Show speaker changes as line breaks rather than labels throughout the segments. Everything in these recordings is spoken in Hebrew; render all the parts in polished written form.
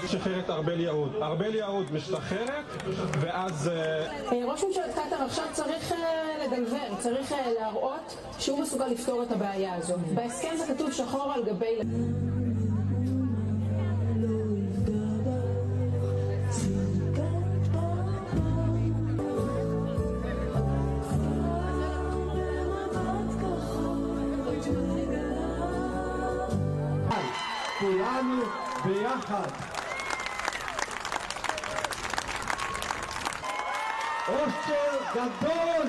משחררת ארבל יהוד משתחררת, ואז
ראש ממשלת קטר עכשיו צריך לדלבר, צריך להראות שהוא מסוגל לפתור את הבעיה הזו. בהסכם זה כתוב שחור על גבי...
כולנו ביחד. אושר גדול.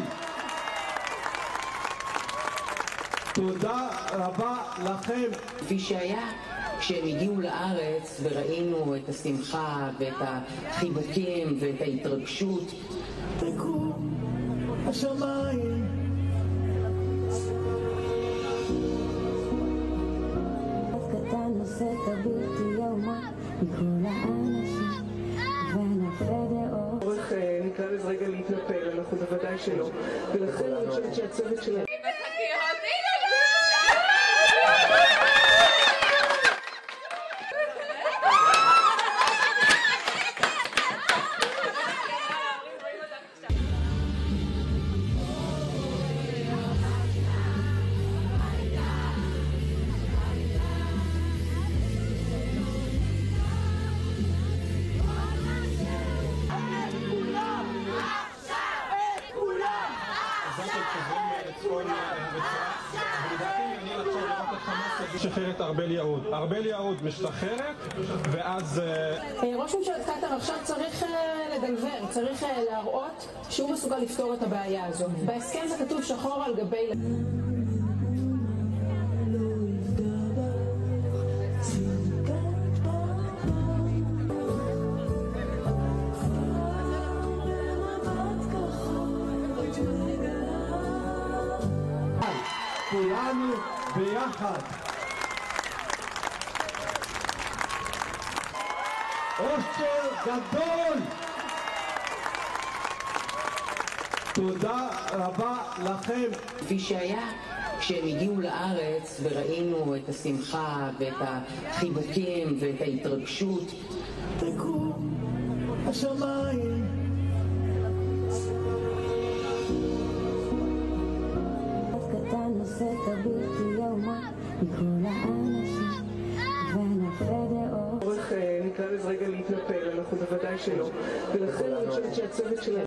תודה רבה לכם.
כפי שהיה כשהם הגיעו לארץ וראינו את השמחה ואת החיבוקים ואת ההתרגשות.
תקום השמיים.
נושא תביטי יומה מכל האנשים ונפדאו
צורך נקרא לזה רגע להתנפל, אנחנו בוודאי שלא, ולכן אני חושבת שהצוות שלנו
משחררת ארבל יהוד משתחררת, ואז
ראש ממשלת קטר עכשיו צריך לדלבר, צריך להראות שהוא מסוגל לפתור את הבעיה הזו. בהסכם זה כתוב שחור על גבי...
כולנו ביחד. אושר גדול. תודה רבה לכם.
כפי שהיה כשהם הגיעו לארץ וראינו את השמחה ואת החיבוקים ואת ההתרגשות.
תקום השמיים.
נושא תביטי יומה מכל האנשים ונפדאו
צורך נקרא לזה רגע להתנפל, אנחנו בוודאי שלא, ולכן אני חושבת שהצוות שלנו